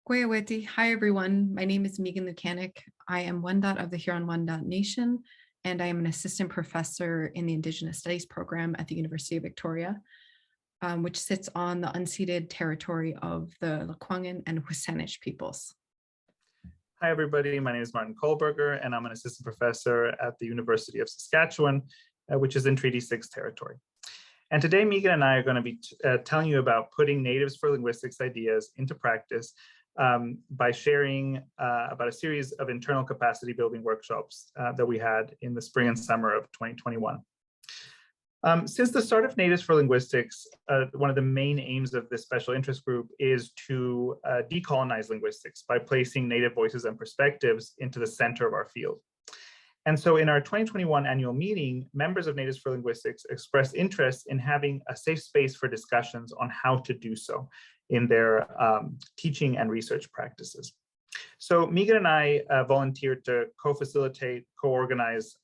Gweweti. Hi, everyone. My name is Megan Lukanik. I am Wendat of the Huron-Wendat Nation, and I am an assistant professor in the Indigenous Studies program at the University of Victoria, which sits on the unceded territory of the Lekwungen and WSÁNEĆ peoples. Hi, everybody. My name is Martin Kohlberger, and I'm an assistant professor at the University of Saskatchewan, which is in Treaty 6 territory. And today, Megan and I are going to be telling you about putting Natives for Linguistics ideas into practice by sharing about a series of internal capacity building workshops that we had in the spring and summer of 2021. Since the start of Natives for Linguistics, one of the main aims of this special interest group is to decolonize linguistics by placing Native voices and perspectives into the center of our field. And so in our 2021 annual meeting, members of Natives for Linguistics expressed interest in having a safe space for discussions on how to do so in their teaching and research practices. So Megan and I volunteered to co-facilitate, co-organize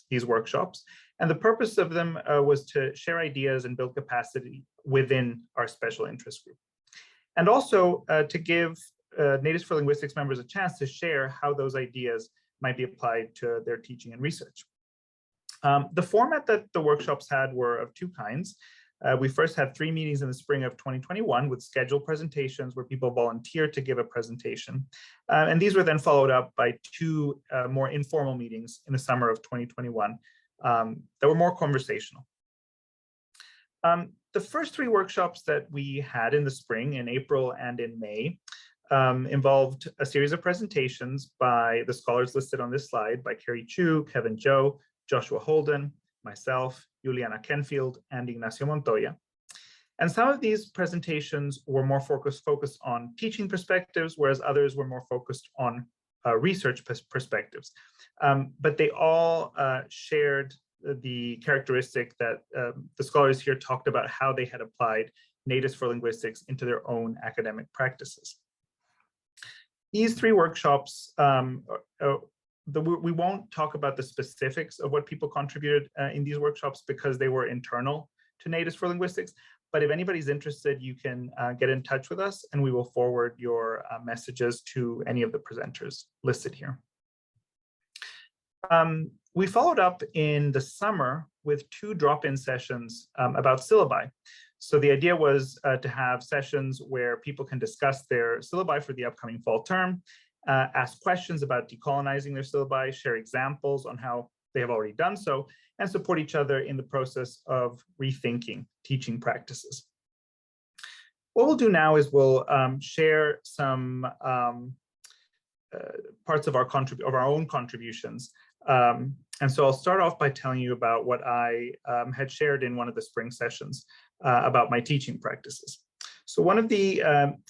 these workshops. And the purpose of them was to share ideas and build capacity within our special interest group. And also to give Natives for Linguistics members a chance to share how those ideas might be applied to their teaching and research. The format that the workshops had were of two kinds. We first had 3 meetings in the spring of 2021 with scheduled presentations where people volunteered to give a presentation. And these were then followed up by 2 more informal meetings in the summer of 2021 that were more conversational. The first 3 workshops that we had in the spring, in April and in May, involved a series of presentations by the scholars listed on this slide, by Carrie Chu, Kevin Zhou, Joshua Holden, myself, Juliana Kenfield, and Ignacio Montoya. And some of these presentations were more focused on teaching perspectives, whereas others were more focused on research perspectives. But they all shared the characteristic that the scholars here talked about how they had applied Natives for Linguistics into their own academic practices. These 3 workshops, we won't talk about the specifics of what people contributed in these workshops because they were internal to Natives for Linguistics. But if anybody's interested, you can get in touch with us and we will forward your messages to any of the presenters listed here. We followed up in the summer with 2 drop-in sessions about syllabi. So the idea was to have sessions where people can discuss their syllabi for the upcoming fall term, ask questions about decolonizing their syllabi, share examples on how they have already done so, and support each other in the process of rethinking teaching practices. What we'll do now is we'll share some parts of our own contributions. And so I'll start off by telling you about what I had shared in one of the spring sessions about my teaching practices. So one of the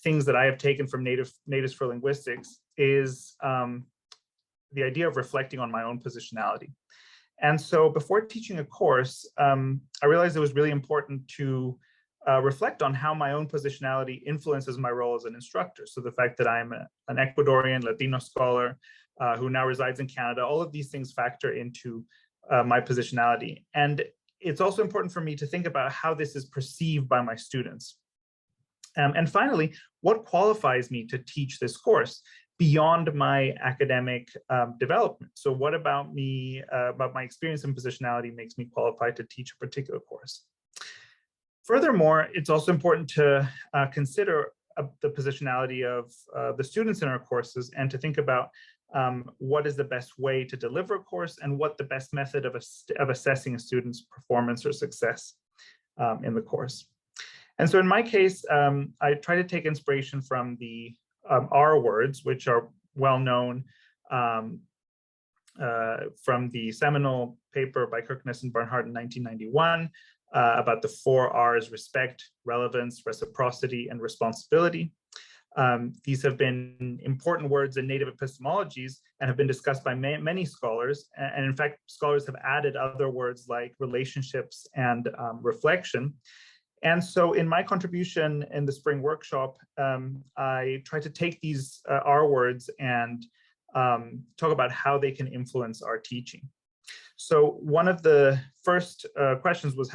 things that I have taken from Natives for Linguistics is the idea of reflecting on my own positionality. And so before teaching a course, I realized it was really important to reflect on how my own positionality influences my role as an instructor. So the fact that I'm an Ecuadorian Latino scholar who now resides in Canada, all of these things factor into my positionality. And it's also important for me to think about how this is perceived by my students. And finally, what qualifies me to teach this course beyond my academic development? So what about me, about my experience in positionality makes me qualified to teach a particular course? Furthermore, it's also important to consider the positionality of the students in our courses and to think about what is the best way to deliver a course and what the best method of assessing a student's performance or success in the course. And so in my case, I try to take inspiration from the R words, which are well known from the seminal paper by Kirkness and Barnhart in 1991 about the 4 R's: respect, relevance, reciprocity, and responsibility. These have been important words in Native epistemologies and have been discussed by many scholars. And in fact, scholars have added other words like relationships and reflection. And so in my contribution in the spring workshop, I tried to take these R words and talk about how they can influence our teaching. So one of the first questions was,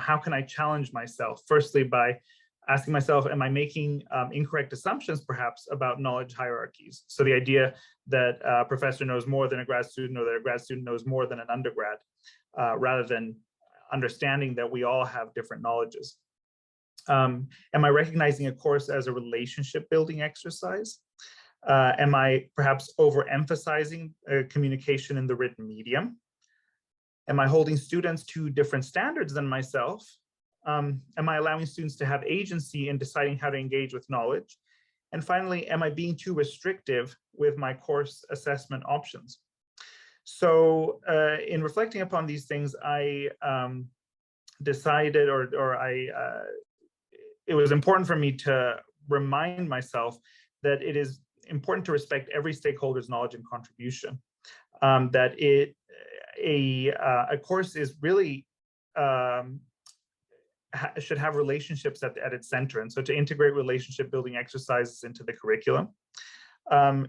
how can I challenge myself? Firstly, by asking myself, am I making incorrect assumptions perhaps about knowledge hierarchies? So the idea that a professor knows more than a grad student, or that a grad student knows more than an undergrad, rather than understanding that we all have different knowledges. Am I recognizing a course as a relationship building exercise? Am I perhaps overemphasizing communication in the written medium? Am I holding students to different standards than myself? Am I allowing students to have agency in deciding how to engage with knowledge? And finally, am I being too restrictive with my course assessment options? So in reflecting upon these things, I decided, it was important for me to remind myself that it is important to respect every stakeholder's knowledge and contribution. That a course is really should have relationships at its center, and so to integrate relationship building exercises into the curriculum,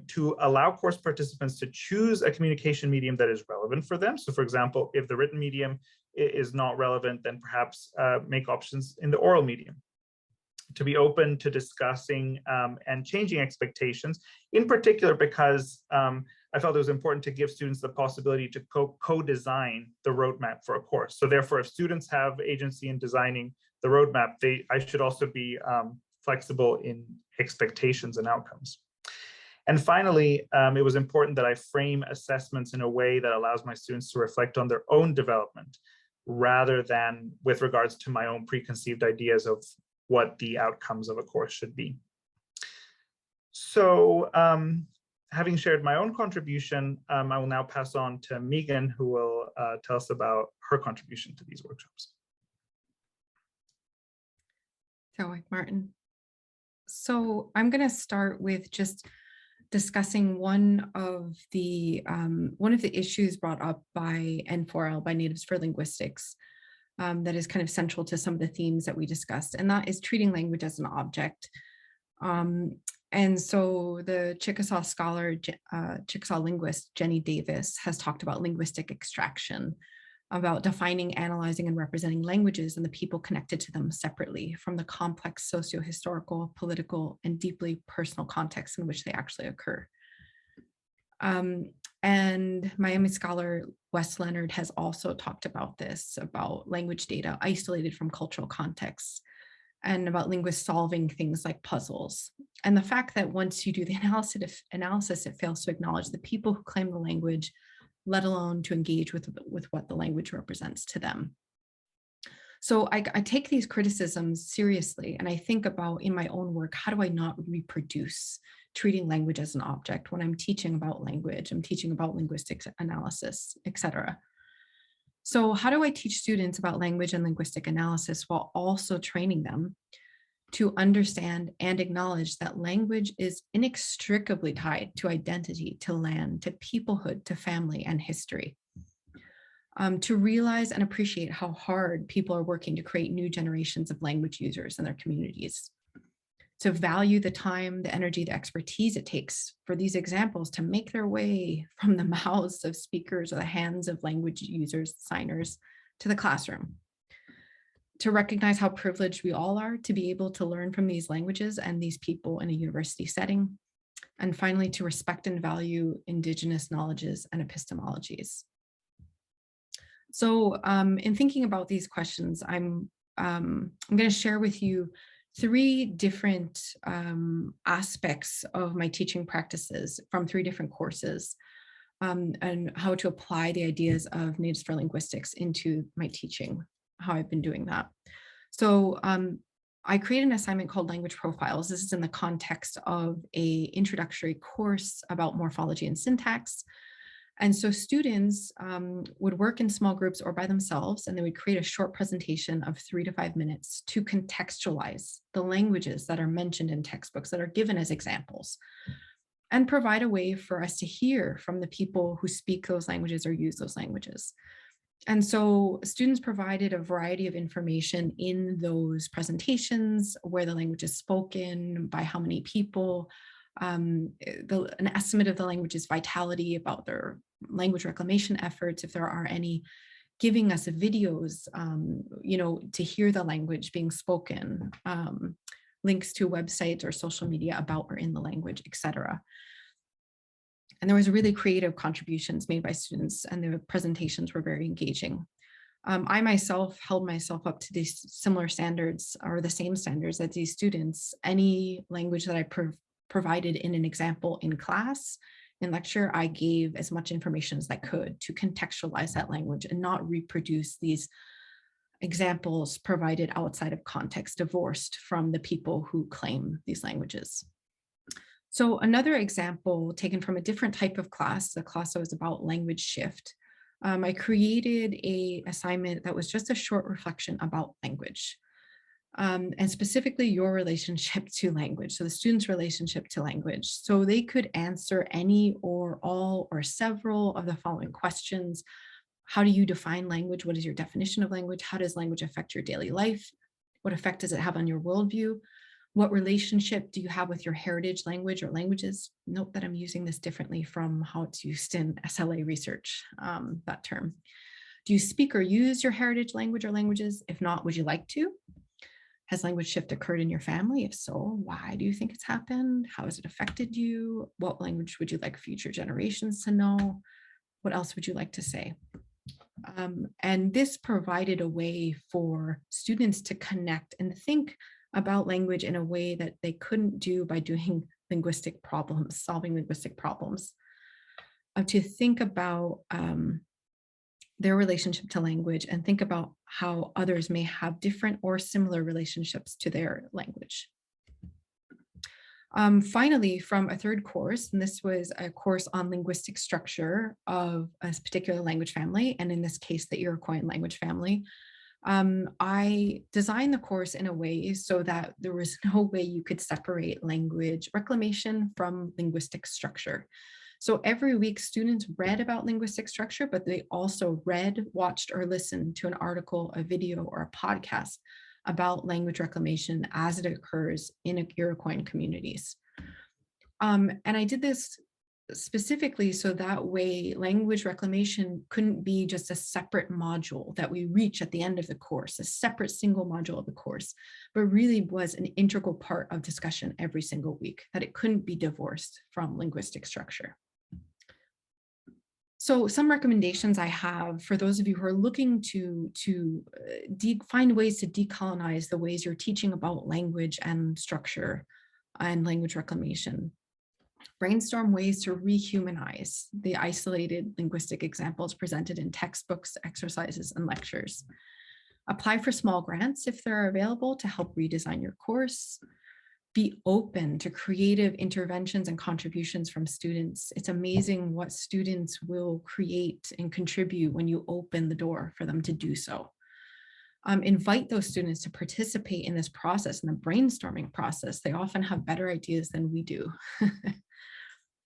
to allow course participants to choose a communication medium that is relevant for them. So, for example, if the written medium is not relevant, then perhaps make options in the oral medium. To be open to discussing and changing expectations, in particular because I felt it was important to give students the possibility to co-design the roadmap for a course. So therefore, if students have agency in designing the roadmap, I should also be flexible in expectations and outcomes. And finally, it was important that I frame assessments in a way that allows my students to reflect on their own development, rather than with regards to my own preconceived ideas of what the outcomes of a course should be. So having shared my own contribution, I will now pass on to Megan, who will tell us about her contribution to these workshops. So, Martin. So I'm going to start with just discussing one of the issues brought up by N4L, by Natives for Linguistics, that is kind of central to some of the themes that we discussed, and that is treating language as an object. And so the Chickasaw scholar, Chickasaw linguist Jenny Davis has talked about linguistic extraction, about defining, analyzing, and representing languages and the people connected to them separately from the complex socio-historical, political, and deeply personal contexts in which they actually occur. And Miami scholar Wes Leonard has also talked about this, about language data isolated from cultural contexts, and about linguists solving things like puzzles. And the fact that once you do the analysis, it fails to acknowledge the people who claim the language, let alone to engage with what the language represents to them. So I take these criticisms seriously, and I think about, in my own work, how do I not reproduce treating language as an object when I'm teaching about language, I'm teaching about linguistics analysis, etc. So how do I teach students about language and linguistic analysis while also training them to understand and acknowledge that language is inextricably tied to identity, to land, to peoplehood, to family and history? To realize and appreciate how hard people are working to create new generations of language users in their communities. To value the time, the energy, the expertise it takes for these examples to make their way from the mouths of speakers or the hands of language users, signers, to the classroom. To recognize how privileged we all are to be able to learn from these languages and these people in a university setting. And finally, to respect and value Indigenous knowledges and epistemologies. So in thinking about these questions, I'm going to share with you 3 different aspects of my teaching practices from 3 different courses, and how to apply the ideas of Natives for Linguistics into my teaching, how I've been doing that. So I created an assignment called Language Profiles. This is in the context of an introductory course about morphology and syntax. And so students would work in small groups or by themselves, and they would create a short presentation of 3 to 5 minutes to contextualize the languages that are mentioned in textbooks that are given as examples, and provide a way for us to hear from the people who speak those languages or use those languages. And so students provided a variety of information in those presentations, where the language is spoken, by how many people, an estimate of the language's vitality, about their language reclamation efforts, if there are any, giving us videos, to hear the language being spoken, links to websites or social media about or in the language, etc. And there was really creative contributions made by students, and the presentations were very engaging. I myself held myself up to these similar standards or the same standards as these students. Any language that I provided in an example in class, in lecture, I gave as much information as I could to contextualize that language and not reproduce these examples provided outside of context, divorced from the people who claim these languages. So another example taken from a different type of class, the class that was about language shift, I created an assignment that was just a short reflection about language, and specifically your relationship to language. So the students' relationship to language. So they could answer any or all or several of the following questions. How do you define language? What is your definition of language? How does language affect your daily life? What effect does it have on your worldview? What relationship do you have with your heritage language or languages? Note that I'm using this differently from how it's used in SLA research, that term. Do you speak or use your heritage language or languages? If not, would you like to? Has language shift occurred in your family? If so, why do you think it's happened? How has it affected you? What language would you like future generations to know? What else would you like to say? And this provided a way for students to connect and think about language in a way that they couldn't do by doing linguistic problems, solving linguistic problems, to think about their relationship to language and think about how others may have different or similar relationships to their language. Finally, from a third course, and this was a course on linguistic structure of a particular language family, and in this case, the Iroquoian language family, I designed the course in a way so that there was no way you could separate language reclamation from linguistic structure. So every week, students read about linguistic structure, but they also read, watched, or listened to an article, a video, or a podcast about language reclamation as it occurs in Iroquoian communities. And I did this specifically so that way language reclamation couldn't be just a separate module that we reach at the end of the course, a separate single module of the course, but really was an integral part of discussion every single week, that it couldn't be divorced from linguistic structure. So some recommendations I have for those of you who are looking to find ways to decolonize the ways you're teaching about language and structure and language reclamation. Brainstorm ways to rehumanize the isolated linguistic examples presented in textbooks, exercises, and lectures. Apply for small grants if they're available to help redesign your course. Be open to creative interventions and contributions from students. It's amazing what students will create and contribute when you open the door for them to do so. Invite those students to participate in this process, in the brainstorming process. They often have better ideas than we do.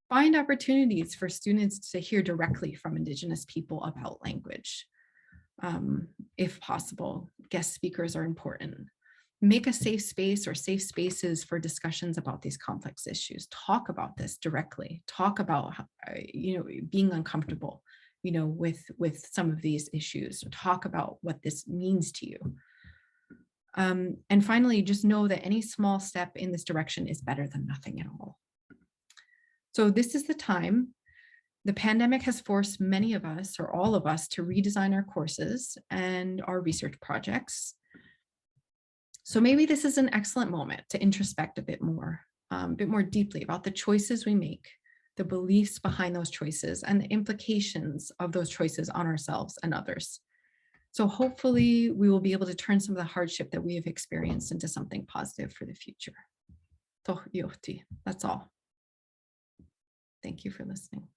Find opportunities for students to hear directly from Indigenous people about language. If possible, guest speakers are important. Make a safe space or safe spaces for discussions about these complex issues. Talk about this directly. Talk about, being uncomfortable, with some of these issues. Talk about what this means to you. And finally, just know that any small step in this direction is better than nothing at all. So this is the time. The pandemic has forced many of us, or all of us, to redesign our courses and our research projects. So maybe this is an excellent moment to introspect a bit more deeply about the choices we make, the beliefs behind those choices, and the implications of those choices on ourselves and others. So hopefully we will be able to turn some of the hardship that we have experienced into something positive for the future. That's all. Thank you for listening.